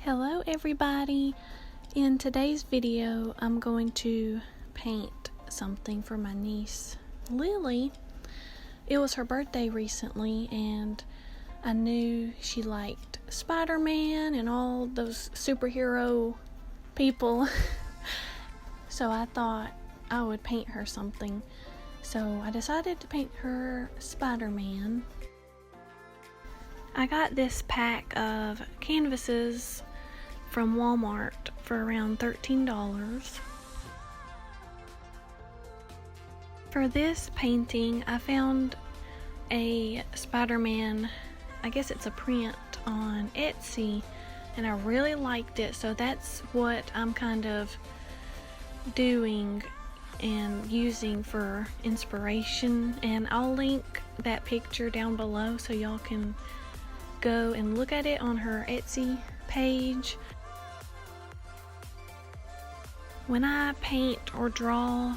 Hello everybody! In today's video I'm going to paint something for my niece Lily. It was her birthday recently and I knew she liked Spider-Man and all those superhero people so I thought I would paint her something. So I decided to paint her Spider-Man. I got this pack of canvases from Walmart for around $13. For this painting, I found a Spider-Man, I guess it's a print on Etsy, and I really liked it, so that's what I'm kind of doing and using for inspiration, and I'll link that picture down below so y'all can go and look at it on her Etsy page. When I paint or draw,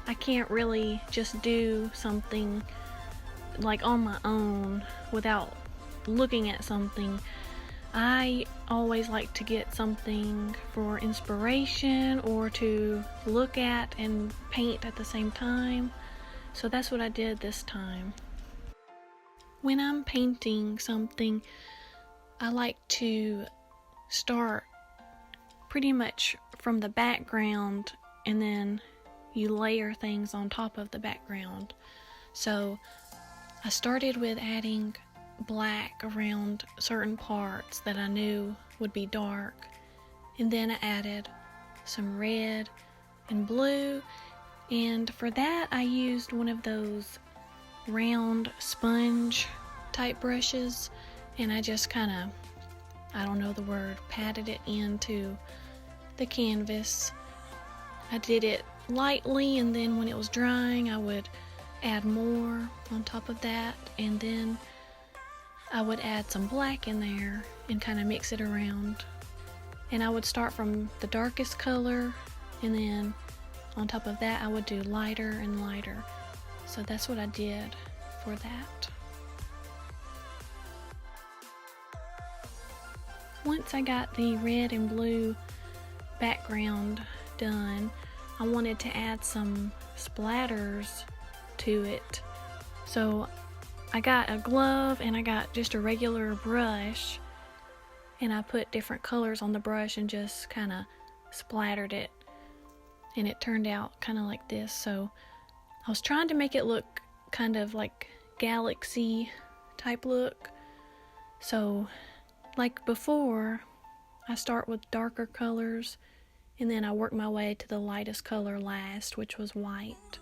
I can't really just do something like on my own without looking at something. I always like to get something for inspiration or to look at and paint at the same time. So that's what I did this time. When I'm painting something, I like to start pretty much from the background and then you layer things on top of the background. So I started with adding black around certain parts that I knew would be dark, and then I added some red and blue, and for that I used one of those round sponge type brushes, and I just kind of, I don't know the word, patted it into the canvas. I did it lightly, and then when it was drying I would add more on top of that, and then I would add some black in there and kind of mix it around. And I would start from the darkest color, and then on top of that I would do lighter and lighter. So that's what I did for that. Once I got the red and blue background done, I wanted to add some splatters to it. So I got a glove and I got just a regular brush, and I put different colors on the brush and just kind of splattered it, and it turned out kind of like this. So I was trying to make it look kind of like galaxy type look. So like before, I start with darker colors and then I work my way to the lightest color last, which was white.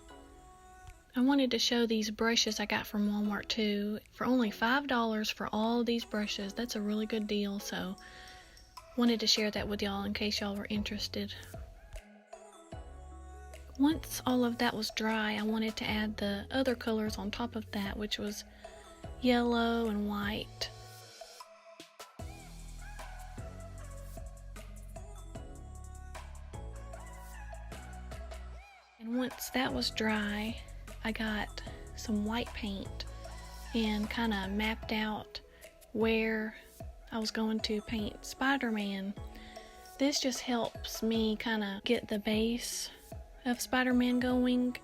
I wanted to show these brushes I got from Walmart too. For only $5 for all these brushes, that's a really good deal, so wanted to share that with y'all in case y'all were interested. Once all of that was dry, I wanted to add the other colors on top of that, which was yellow and white. And once that was dry, I got some white paint and kind of mapped out where I was going to paint Spider-Man. This just helps me kind of get the base of Spider-Man going,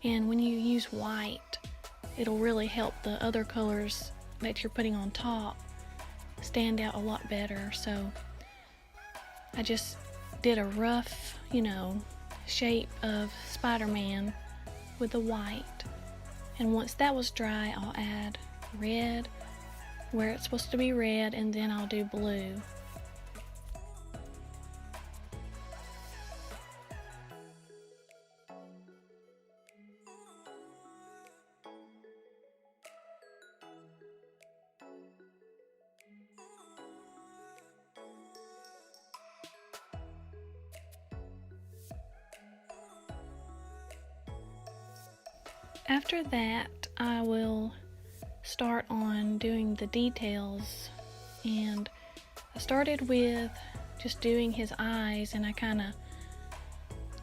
and when you use white, it'll really help the other colors that you're putting on top stand out a lot better. So I just did a rough, shape of Spider-Man with the white, and once that was dry I'll add red where it's supposed to be red, and then I'll do blue. After that, I will start on doing the details, and I started with just doing his eyes, and I kind of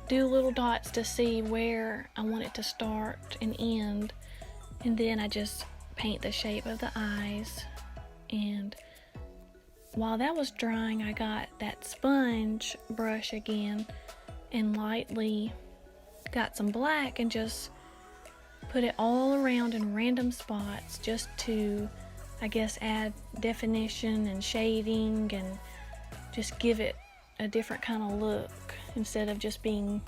do little dots to see where I want it to start and end, and then I just paint the shape of the eyes and while that was drying, I got that sponge brush again and lightly got some black and just put it all around in random spots just to, I guess, add definition and shading and just give it a different kind of look instead of just being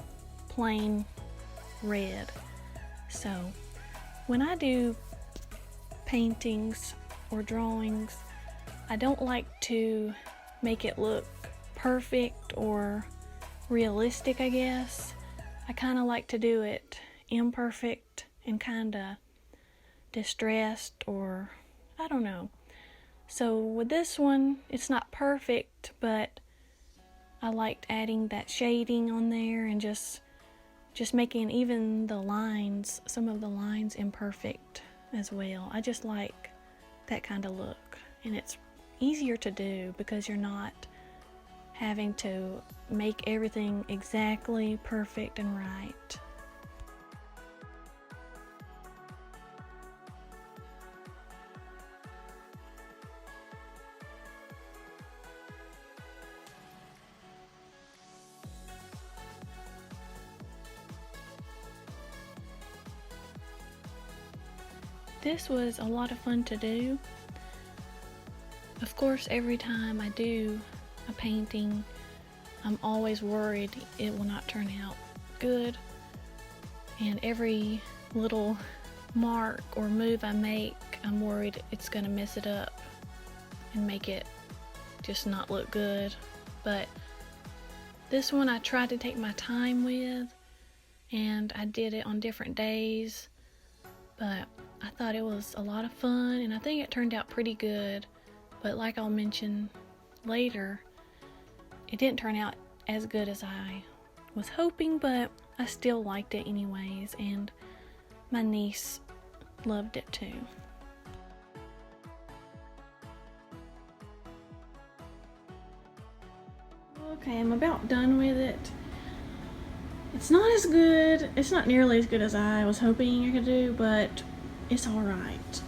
plain red. So when I do paintings or drawings, I don't like to make it look perfect or realistic, I guess. I kind of like to do it imperfect and kind of distressed, or I don't know. So with this one, it's not perfect, but I liked adding that shading on there and just making even the lines, some of the lines, imperfect as well. I just like that kind of look, and it's easier to do because you're not having to make everything exactly perfect and right. This was a lot of fun to do. Of course, every time I do a painting, I'm always worried it will not turn out good. And every little mark or move I make, I'm worried it's gonna mess it up and make it just not look good. But this one I tried to take my time with, and I did it on different days. But I thought it was a lot of fun, and I think it turned out pretty good. But like I'll mention later, it didn't turn out as good as I was hoping, but I still liked it anyways, and my niece loved it too. Okay, I'm about done with it. It's not as good, it's not nearly as good as I was hoping I could do, but it's alright.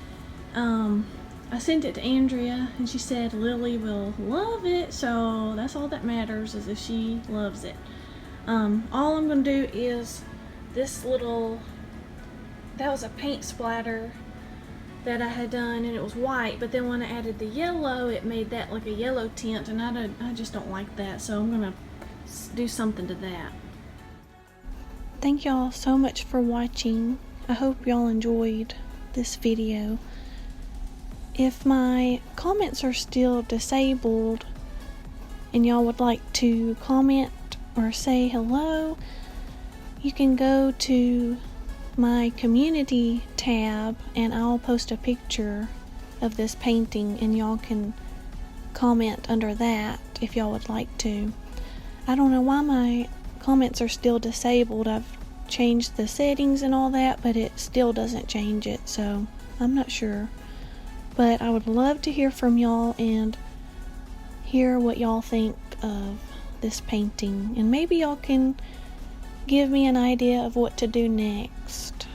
I sent it to Andrea and she said Lily will love it, so that's all that matters, is if she loves it. All I'm gonna do is this little, that was a paint splatter that I had done, and it was white, but then when I added the yellow, it made that like a yellow tint, and I just don't like that, so I'm gonna do something to that. Thank y'all so much for watching. I hope y'all enjoyed this video. If my comments are still disabled and y'all would like to comment or say hello, you can go to my community tab and I'll post a picture of this painting and y'all can comment under that if y'all would like to. I don't know why my comments are still disabled. I've changed the settings and all that, but it still doesn't change it, so I'm not sure. But I would love to hear from y'all and hear what y'all think of this painting, and maybe y'all can give me an idea of what to do next.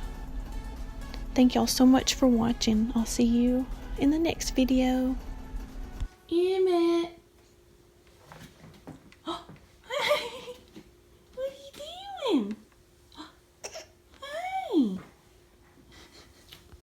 Thank y'all so much for watching. I'll see you in the next video. Emmett!